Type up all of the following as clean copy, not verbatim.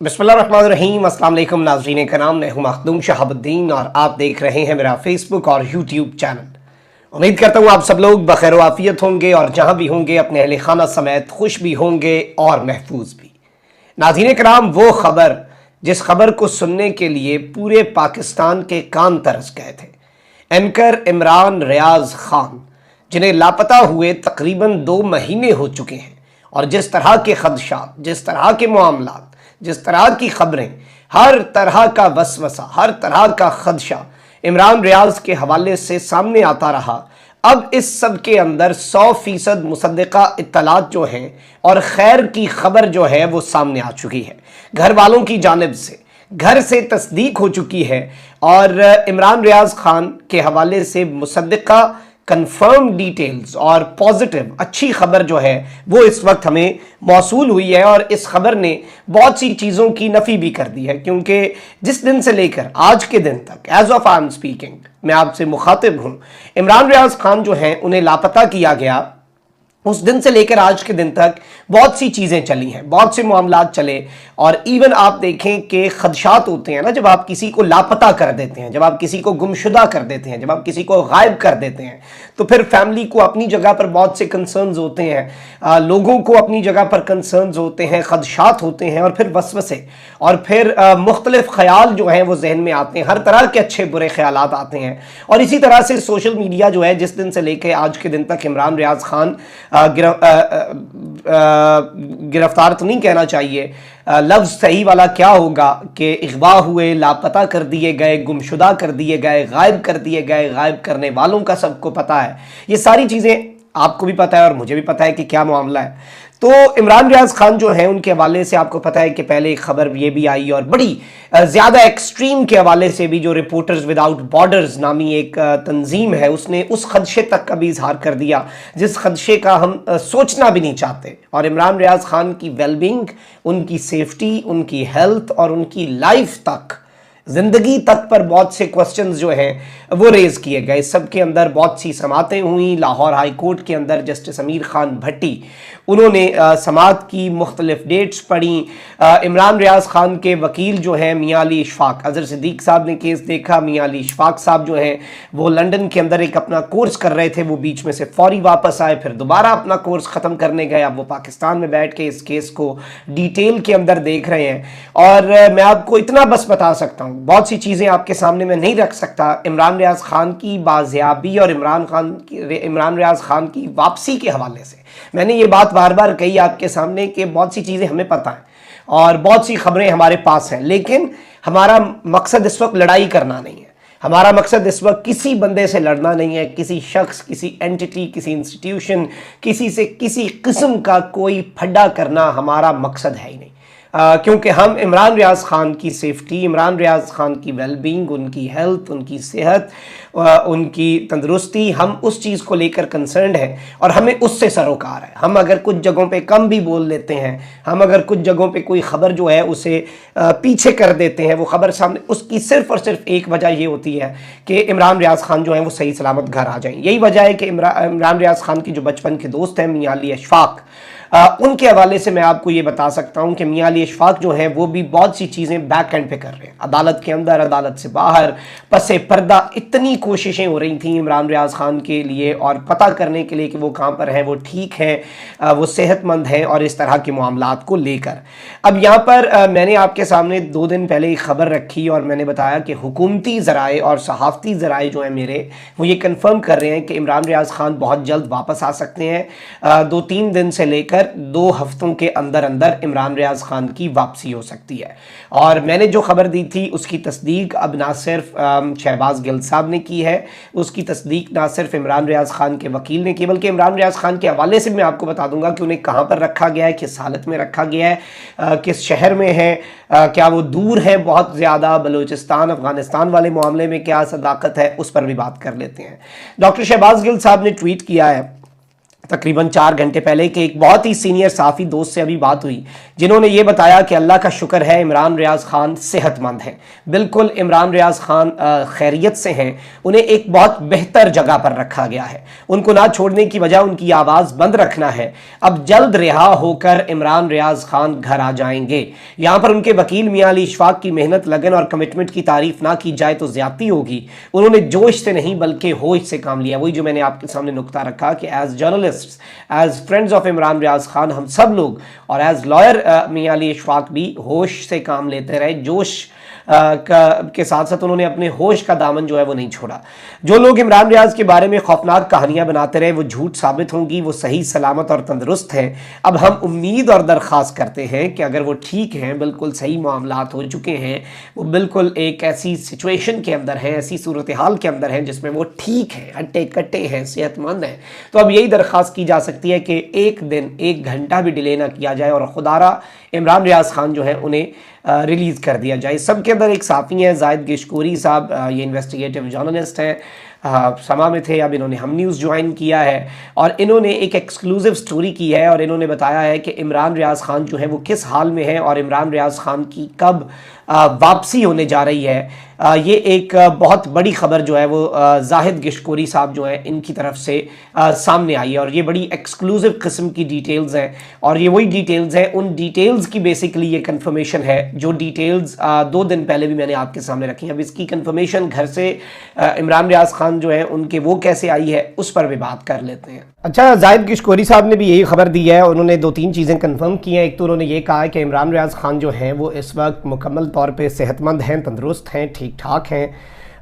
बिस्मिल्लाहिर्रहमानिर्रहीम। अस्सलाम वालेकुम नाज़रीन कराम, मैं हूं मखदूम शहाबुद्दीन और आप देख रहे हैं मेरा फेसबुक और यूट्यूब चैनल। उम्मीद करता हूं आप सब लोग बखैर आफियत होंगे और जहां भी होंगे अपने अहले खाना समेत खुश भी होंगे और महफूज भी। नाज़रीन कराम, वो खबर जिस खबर को सुनने के लिए पूरे पाकिस्तान के कान तरस गए थे, एंकर इमरान रियाज खान, जिन्हें लापता हुए तकरीबन 2 महीने हो चुके हैं, और जिस तरह के खदशात, जिस तरह के मामलात, जिस तरह की खबरें, हर तरह का वसवसा, हर तरह का खदशा इमरान रियाज के हवाले से सामने आता रहा। अब इस सब के अंदर 100% मुसद्दिका इत्तलात जो हैं और खैर की खबर जो है वो सामने आ चुकी है। घर वालों की जानिब से घर से तस्दीक हो चुकी है और इमरान रियाज खान के हवाले से मुसद्दिका कंफर्म डिटेल्स और पॉजिटिव अच्छी खबर जो है वो इस वक्त हमें मौसूल हुई है। और इस खबर ने बहुत सी चीज़ों की नफ़ी भी कर दी है, क्योंकि जिस दिन से लेकर आज के दिन तक, as of I am speaking, मैं आपसे मुखातिब हूँ, इमरान रियाज खान जो हैं उन्हें लापता किया गया, उस दिन से लेकर आज के दिन तक बहुत सी चीज़ें चली हैं, बहुत से मामलात चले। और इवन आप देखें कि खदशात होते हैं ना, जब आप किसी को लापता कर देते हैं, जब आप किसी को गुमशुदा कर देते हैं, जब आप किसी को गायब कर देते हैं, तो फिर फैमिली को अपनी जगह पर बहुत से कंसर्न्स होते हैं, लोगों को अपनी जगह पर कंसर्न्स होते हैं, खदशात होते हैं, और फिर वसवसे और फिर मुख्तलिफ ख्याल जो हैं वो जहन में आते हैं, हर तरह के अच्छे बुरे ख्यालात आते हैं। और इसी तरह से सोशल मीडिया जो है, जिस दिन से लेकर आज के दिन तक इमरान रियाज खान गिरफ्तार तो नहीं कहना चाहिए, लफ्ज़ सही वाला क्या होगा, कि अगवा हुए, लापता कर दिए गए, गुमशुदा कर दिए गए, गायब कर दिए गए, गायब करने वालों का सबको पता है। ये सारी चीज़ें आपको भी पता है और मुझे भी पता है कि क्या मामला है। तो इमरान रियाज खान जो हैं उनके हवाले से आपको पता है कि पहले एक खबर ये भी आई, और बड़ी ज़्यादा एक्सट्रीम के हवाले से भी, जो रिपोर्टर्स विदाउट बॉर्डर्स नामी एक तंजीम है, उसने उस खदशे तक का भी इजहार कर दिया जिस खदशे का हम सोचना भी नहीं चाहते। और इमरान रियाज खान की वेलबींग, उनकी सेफ्टी, उनकी हेल्थ और उनकी लाइफ तक, ज़िंदगी तक पर बहुत से क्वेश्चंस जो हैं वो रेज़ किए गए। सब के अंदर बहुत सी समातें हुई। लाहौर हाई कोर्ट के अंदर जस्टिस अमीर खान भट्टी, उन्होंने समात की मुख्तलिफ डेट्स पढ़ी। इमरान रियाज खान के वकील जो हैं मियाँ अली इशफाक, अज़हर सिद्दीक साहब ने केस देखा। मियाँ अली इशफाक साहब जो हैं वो लंदन के अंदर एक अपना कोर्स कर रहे थे, वो बीच में से फौरी वापस आए, फिर दोबारा अपना कोर्स ख़त्म करने गए। अब वो पाकिस्तान में बैठ के इस केस को डिटेल के अंदर देख रहे हैं। और मैं आपको इतना बस बता सकता हूँ, बहुत सी चीज़ें आपके सामने मैं नहीं रख सकता। इमरान रियाज खान की बाजियाबी और इमरान रियाज खान की वापसी के हवाले से मैंने ये बात बार बार कही आपके सामने कि बहुत सी चीज़ें हमें पता हैं और बहुत सी खबरें हमारे पास हैं, लेकिन हमारा मकसद इस वक्त लड़ाई करना नहीं है। हमारा मकसद इस वक्त किसी बंदे से लड़ना नहीं है, किसी शख्स, किसी एंटिटी, किसी इंस्टीट्यूशन, किसी से किसी किस्म का कोई फड्डा करना हमारा मकसद है ही नहीं। क्योंकि हम इमरान रियाज खान की सेफ्टी, इमरान रियाज खान की वेलबींग, उनकी हेल्थ, उनकी सेहत, उनकी तंदुरुस्ती, हम उस चीज़ को लेकर कंसर्न्ड हैं और हमें उससे सरोकार है। हम अगर कुछ जगहों पे कम भी बोल लेते हैं, हम अगर कुछ जगहों पे कोई ख़बर जो है उसे पीछे कर देते हैं, वो ख़बर सामने, उसकी सिर्फ़ और सिर्फ एक वजह ये होती है कि इमरान रियाज खान जो हैं वो सही सलामत घर आ जाएँ। यही वजह है कि इमरान रियाज खान की जो बचपन के दोस्त हैं मियाँ अली इशफाक, उनके हवाले से मैं आपको ये बता सकता हूँ कि मियाँ अली इशफाक जो हैं वो भी बहुत सी चीज़ें बैक एंड पे कर रहे हैं। अदालत के अंदर, अदालत से बाहर, पसे पर्दा इतनी कोशिशें हो रही थी इमरान रियाज खान के लिए और पता करने के लिए कि वो कहाँ पर हैं, वो ठीक हैं, वो सेहतमंद हैं, और इस तरह के मामलात को लेकर। अब यहाँ पर मैंने आपके सामने 2 दिन पहले एक ख़बर रखी और मैंने बताया कि हुकूमती ज़राए और सहाफ़ती ज़राए जो हैं मेरे, वो ये कन्फर्म कर रहे हैं कि इमरान रियाज खान बहुत जल्द वापस आ सकते हैं। 2-3 दिन से लेकर 2 हफ्तों के अंदर अंदर इमरान रियाज खान की वापसी हो सकती है। और मैंने जो खबर दी थी उसकी तस्दीक अब ना सिर्फ शहबाज गिल साहब ने की है, उसकी तस्दीक ना सिर्फ इमरान रियाज खान के वकील ने की, बल्कि इमरान रियाज खान के हवाले से मैं आपको बता दूंगा कि उन्हें कहाँ पर रखा गया है, किस हालत में रखा गया है, किस शहर में है, क्या वो दूर है बहुत ज़्यादा, बलूचिस्तान अफगानिस्तान वाले मामले में क्या सदाकत है, उस पर भी बात कर लेते हैं। डॉक्टर शहबाज गिल साहब ने ट्वीट किया है तकरीबन 4 घंटे पहले कि एक बहुत ही सीनियर साफ़ी दोस्त से अभी बात हुई जिन्होंने ये बताया कि अल्लाह का शुक्र है इमरान रियाज़ ख़ान सेहतमंद हैं, बिल्कुल इमरान रियाज़ ख़ान खैरियत से हैं, उन्हें एक बहुत बेहतर जगह पर रखा गया है, उनको ना छोड़ने की वजह उनकी आवाज़ बंद रखना है। अब जल्द रिहा होकर इमरान रियाज़ ख़ान घर आ जाएंगे। यहाँ पर उनके वकील मियां अली इशफाक की मेहनत, लगन और कमिटमेंट की तारीफ़ ना की जाए तो ज़्यादती होगी। उन्होंने जोश से नहीं बल्कि होश से काम लिया। वही जो मैंने आपके सामने नुक्ता रखा कि as journalist, as friends of Imran Riaz Khan हम सब लोग और एज लॉयर मियां अली इशफाक भी होश से काम लेते रहे, जोश के साथ साथ उन्होंने अपने होश का दामन जो है वो नहीं छोड़ा। जो लोग इमरान रियाज़ के बारे में खौफनाक कहानियां बनाते रहे वो झूठ साबित होंगी, वो सही सलामत और तंदुरुस्त हैं। अब हम उम्मीद और दरख्वास्त करते हैं कि अगर वो ठीक हैं, बिल्कुल सही मामलात हो चुके हैं, वो बिल्कुल एक ऐसी सिचुएशन के अंदर हैं, ऐसी सूरत हाल के अंदर हैं जिसमें वो ठीक हैं, हट्टे कट्टे हैं, सेहतमंद हैं, तो अब यही दरख्वास्त की जा सकती है कि एक दिन, एक घंटा भी डिले ना किया जाए और खुदारा इमरान रियाज़ ख़ान जो है उन्हें रिलीज़ कर दिया जाए। सब के अंदर एक साफ़ी हैं जाहिद गिशकोरी साहब, ये इन्वेस्टिगेटिव जर्नलिस्ट हैं, समा में थे, अब इन्होंने हम न्यूज़ ज्वाइन किया है और इन्होंने एक एक्सक्लूसिव स्टोरी की है और इन्होंने बताया है कि इमरान रियाज़ ख़ान जो है वो किस हाल में है और इमरान रियाज़ ख़ान की कब वापसी होने जा रही है। ये एक बहुत बड़ी खबर जो है वो जाहिद गिशकोरी साहब जो है इनकी तरफ से सामने आई है और ये बड़ी एक्सक्लूसिव किस्म की डिटेल्स हैं और ये वही डिटेल्स हैं, उन डिटेल्स की बेसिकली ये कंफर्मेशन है जो डिटेल्स 2 दिन पहले भी मैंने आपके सामने रखी हैं। अब इसकी कंफर्मेशन घर से इमरान रियाज़ ख़ान जो है उनके वो कैसे आई है उस पर भी बात कर लेते हैं। अच्छा, जाहिद गिशकोरी साहब ने भी यही खबर दी है, उन्होंने 2-3 चीज़ें कंफर्म की हैं। एक तो उन्होंने ये कहा है कि इमरान रियाज़ ख़ान जो हैं वो इस वक्त मुकम्मल तौर पे सेहतमंद हैं, तंदुरुस्त हैं, ठीक ठाक हैं,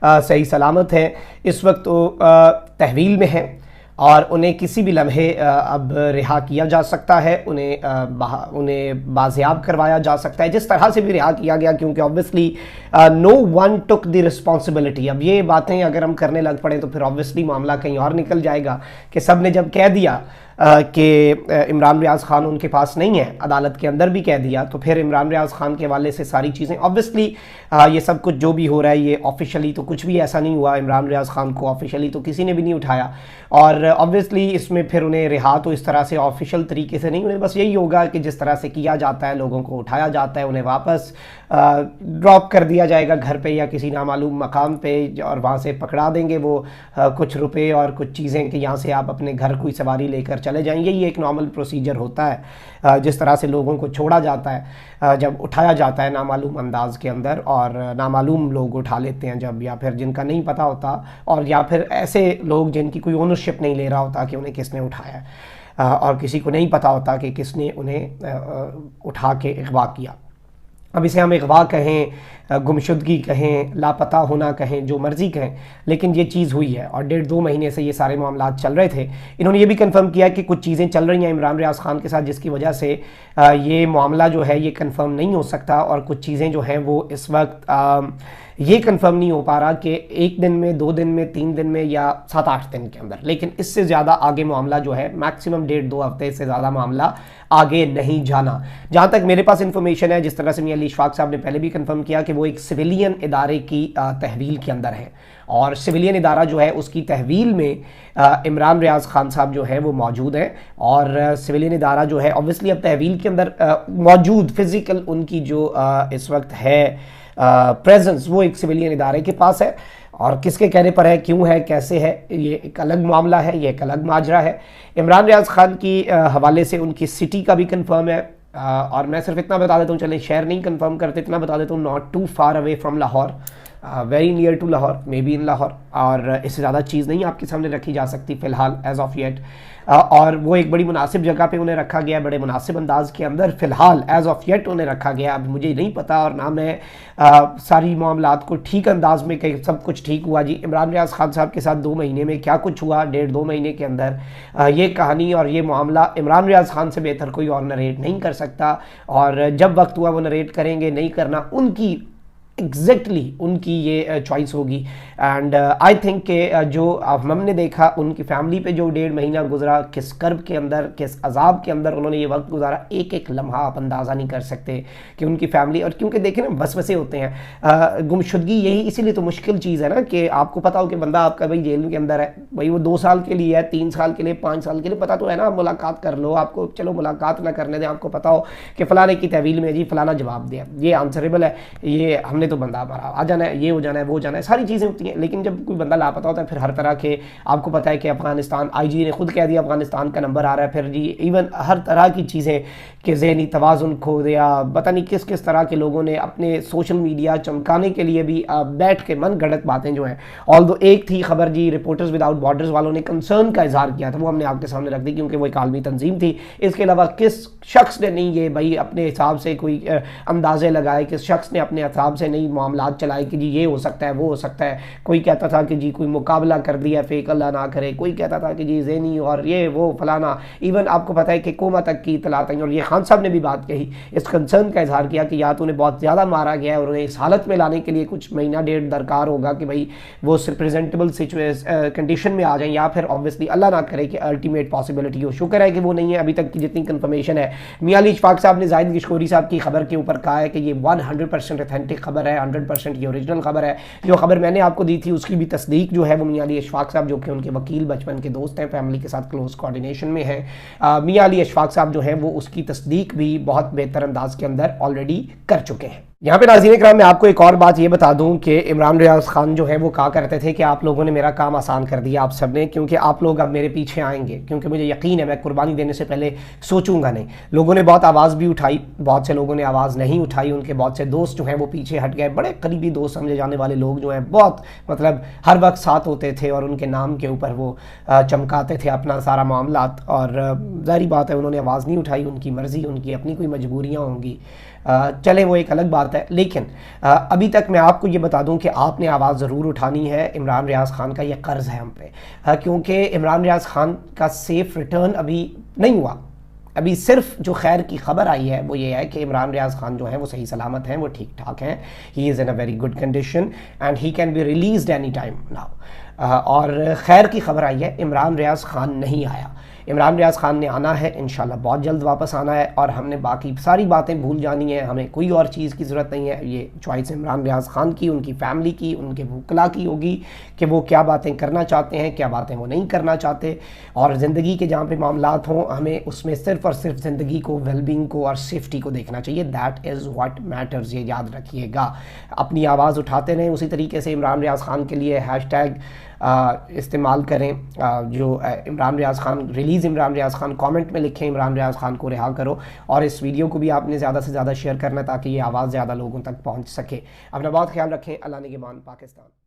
सही सलामत हैं, इस वक्त वो तहवील में हैं और उन्हें किसी भी लम्हे अब रिहा किया जा सकता है, उन्हें बाजियाब करवाया जा सकता है, जिस तरह से भी रिहा किया गया, क्योंकि obviously no one took the responsibility. अब ये बातें अगर हम करने लग पड़े तो फिर ऑब्वियसली मामला कहीं और निकल जाएगा कि सब ने जब कह दिया कि इमरान रियाज़ ख़ान उनके पास नहीं है, अदालत के अंदर भी कह दिया, तो फिर इमरान रियाज़ ख़ान के हवाले से सारी चीज़ें ऑब्वियसली ये सब कुछ जो भी हो रहा है ये ऑफिशियली तो कुछ भी ऐसा नहीं हुआ, इमरान रियाज़ ख़ान को ऑफिशियली तो किसी ने भी नहीं उठाया और ऑब्वियसली इसमें फिर उन्हें रिहा तो इस तरह से ऑफिशियल तरीके से नहीं, उन्हें बस यही होगा कि जिस तरह से किया जाता है, लोगों को उठाया जाता है, उन्हें वापस ड्रॉप कर दिया जाएगा घर पे या किसी नामालूम मकाम पे और वहाँ से पकड़ा देंगे वो कुछ रुपए और कुछ चीज़ें कि यहाँ से आप अपने घर कोई सवारी लेकर चले जाएंगे। ये एक नॉर्मल प्रोसीजर होता है जिस तरह से लोगों को छोड़ा जाता है जब उठाया जाता है नामालूम अंदाज के अंदर, और नामालूम लोग उठा लेते हैं जब, या फिर जिनका नहीं पता होता और या फिर ऐसे लोग जिनकी कोई ओनरशिप नहीं ले रहा होता कि उन्हें किसने उठाया और किसी को नहीं पता होता कि किसने उन्हें उठा के अगवा किया। अब इसे हम अगवा कहें, गुमशुदगी कहें, लापता होना कहें, जो मर्ज़ी कहें, लेकिन ये चीज़ हुई है और 1.5-2 महीने से ये सारे मामलात चल रहे थे। इन्होंने ये भी कंफर्म किया कि कुछ चीज़ें चल रही हैं इमरान रियाज़ ख़ान के साथ जिसकी वजह से ये मामला जो है ये कंफर्म नहीं हो सकता और कुछ चीज़ें जो हैं वो इस वक्त ये कंफर्म नहीं हो पा रहा कि 1 दिन में, 2 दिन में, 3 दिन में या 7-8 दिन के अंदर, लेकिन इससे ज़्यादा आगे मामला जो है मैक्सिमम 1.5-2 हफ्ते से ज़्यादा मामला आगे नहीं जाना। जहाँ तक मेरे पास इन्फॉर्मेशन है, जिस तरह से मियां अली इशफाक साहब ने पहले भी कंफर्म किया कि वो एक सिविलियन इदारे की तहवील के अंदर है और सिविलियन इदारा जो है उसकी तहवील में इमरान रियाज़ ख़ान साहब जो है वो मौजूद हैं और सिविलियन इदारा जो है ऑब्वियसली अब तहवील के अंदर मौजूद फ़िज़िकल उनकी जो इस वक्त है प्रेजेंस वो एक सिविलियन इदारे के पास है और किसके कहने पर है, क्यों है, कैसे है, ये एक अलग मामला है, ये एक अलग माजरा है। इमरान रियाज़ ख़ान की हवाले से उनकी सिटी का भी कंफर्म है और मैं सिर्फ इतना बता देता हूँ, चलें शहर नहीं कंफर्म करते, इतना बता देता हूँ, not too far away from Lahore, very near to Lahore, may be in Lahore, और इससे ज़्यादा चीज़ नहीं आपके सामने रखी जा सकती फ़िलहाल एज़ ऑफ येट, और वो एक बड़ी मुनासिब जगह पे उन्हें रखा गया, बड़े मुनासिब अंदाज के अंदर फ़िलहाल एज़ ऑफ येट उन्हें रखा गया। अब मुझे नहीं पता और ना मैं सारी मामलात को ठीक अंदाज में कहीं सब कुछ ठीक हुआ जी। इमरान रियाज़ ख़ान साहब के साथ 2 महीने में क्या कुछ हुआ, 1.5-2 महीने के अंदर, ये कहानी और ये मामला इमरान रियाज़ ख़ान से बेहतर कोई और नरेट नहीं कर सकता और जब वक्त हुआ वो नरेट करेंगे, नहीं करना उनकी ایگزیکٹلی ان کی یہ چوائس ہوگی. اینڈ آئی تھنک کہ جو ہم نے دیکھا ان کی فیملی پہ جو 1.5 مہینہ گزرا, کس کرب کے اندر, کس عذاب کے اندر انہوں نے یہ وقت گزارا, ایک ایک لمحہ آپ اندازہ نہیں کر سکتے کہ ان کی فیملی. اور کیونکہ دیکھیں نا وسوسے ہوتے ہیں, گمشدگی یہی اسی لیے تو مشکل چیز ہے نا کہ آپ کو پتا ہو کہ بندہ آپ کا بھائی جیل کے اندر ہے, بھائی وہ 2 سال کے لیے ہے, 3 سال کے لیے, 5 سال کے لیے, پتہ تو ہے نا, آپ ملاقات کر لو, آپ کو چلو ملاقات نہ کرنے دیں, آپ کو پتا ہو کہ فلانے کی تحویل میں جی فلانا جواب دیا, یہ آنسریبل ہے, یہ ہم نے تو بندہ ہمارا آ جانا ہے, یہ ہو جانا ہے, وہ ہو جانا ہے, ساری چیزیں ہوتی ہیں. لیکن جب کوئی بندہ لاپتہ ہوتا ہے پھر ہر طرح کے, آپ کو پتا ہے کہ افغانستان, آئی جی نے خود کہہ دیا افغانستان کا نمبر آ رہا ہے, پھر جی ایون ہر طرح کی چیزیں کہ ذہنی توازن کھو دیا, پتہ نہیں کس کس طرح کے لوگوں نے اپنے سوشل میڈیا چمکانے کے لیے بھی بیٹھ کے من گھڑت باتیں جو ہیں. آلدو ایک تھی خبر جی رپورٹرز وداؤٹ بارڈرز والوں نے کنسرن کا اظہار کیا تھا, وہ ہم نے آپ کے سامنے رکھ دی کیونکہ وہ ایک عالمی تنظیم تھی. اس کے علاوہ کس شخص نے نہیں یہ بھائی اپنے حساب سے کوئی اندازے لگائے, کس شخص نے اپنے حساب سے نہیں معاملات چلائے کہ جی یہ ہو سکتا ہے, وہ ہو سکتا ہے. کوئی کہتا تھا کہ جی کوئی مقابلہ کر دیا فیک, اللہ نہ کرے. کوئی کہتا تھا کہ جی ذہنی اور یہ وہ فلانا. ایون آپ کو پتا ہے کہ کوما تک کی اطلاعات ہیں, اور یہ خان صاحب نے بھی بات کہی, اس کنسرن کا اظہار کیا کہ یا تو انہیں بہت زیادہ مارا گیا ہے اور انہیں اس حالت میں لانے کے لیے کچھ مہینہ 1.5 درکار ہوگا کہ بھائی وہ پریزنٹیبل کنڈیشن میں آ جائیں, یا پھر obviously اللہ نہ کرے کہ الٹیمیٹ پاسبلٹی ہو. شکر ہے کہ وہ نہیں ہے ابھی تک کی جتنی کنفرمیشن ہے. میاں علی اشفاق صاحب نے زاہد گشکوری صاحب کی خبر کے اوپر کہا ہے کہ یہ 100% اتھینٹک خبر ہے, 100% یہ اوریجنل خبر ہے. جو خبر میں نے آپ کو دی تھی اس کی بھی تصدیق جو ہے وہ میاں علی اشفاق صاحب, جو کہ ان کے وکیل بچپن کے دوست ہیں, فیملی کے ساتھ کلوز کوارڈینیشن میں ہیں, میاں علی اشفاق صاحب جو ہیں وہ اس کی تصدیق بھی بہت بہتر انداز کے اندر آلریڈی کر چکے ہیں. یہاں پہ ناظرین کرام میں آپ کو ایک اور بات یہ بتا دوں کہ عمران ریاض خان جو ہے وہ کہا کرتے تھے کہ آپ لوگوں نے میرا کام آسان کر دیا آپ سب نے, کیونکہ آپ لوگ اب میرے پیچھے آئیں گے, کیونکہ مجھے یقین ہے میں قربانی دینے سے پہلے سوچوں گا نہیں. لوگوں نے بہت آواز بھی اٹھائی, بہت سے لوگوں نے آواز نہیں اٹھائی, ان کے بہت سے دوست جو ہیں وہ پیچھے ہٹ گئے. بڑے قریبی دوست سمجھے جانے والے لوگ جو ہیں بہت مطلب ہر وقت ساتھ ہوتے تھے اور ان کے نام کے اوپر وہ چمکاتے تھے اپنا سارا معاملات, اور ظاہری بات ہے انہوں نے آواز نہیں اٹھائی, ان کی مرضی, ان کی اپنی کوئی مجبوریاں ہوں گی, چلے وہ ایک الگ بات ہے. لیکن ابھی تک میں آپ کو یہ بتا دوں کہ آپ نے آواز ضرور اٹھانی ہے. عمران ریاض خان کا یہ قرض ہے ہم پہ, کیونکہ عمران ریاض خان کا سیف ریٹرن ابھی نہیں ہوا. ابھی صرف جو خیر کی خبر آئی ہے وہ یہ ہے کہ عمران ریاض خان جو ہیں وہ صحیح سلامت ہیں, وہ ٹھیک ٹھاک ہیں, he is in a very good condition and he can be released any time now. اور خیر کی خبر آئی ہے, عمران ریاض خان نہیں آیا. عمران ریاض خان نے آنا ہے انشاءاللہ, بہت جلد واپس آنا ہے, اور ہم نے باقی ساری باتیں بھول جانی ہے, ہمیں کوئی اور چیز کی ضرورت نہیں ہے. یہ چوائس عمران ریاض خان کی, ان کی فیملی کی, ان کے وکلا کی ہوگی کہ وہ کیا باتیں کرنا چاہتے ہیں, کیا باتیں وہ نہیں کرنا چاہتے. اور زندگی کے جہاں پہ معاملات ہوں ہمیں اس میں صرف اور صرف زندگی کو, ویل بینگ کو اور سیفٹی کو دیکھنا چاہیے. دیٹ از واٹ میٹرز, یہ یاد رکھیے گا. اپنی آواز اٹھاتے رہیں. اسی طریقے سے عمران ریاض خان کے لیے ہیش ٹیگ استعمال کریں, جو عمران ریاض خان ریلیز عمران ریاض خان, کامنٹ میں لکھیں عمران ریاض خان کو رہا کرو. اور اس ویڈیو کو بھی آپ نے زیادہ سے زیادہ شیئر کرنا تاکہ یہ آواز زیادہ لوگوں تک پہنچ سکے. اپنا بہت خیال رکھیں. اللہ نگہبان. پاکستان.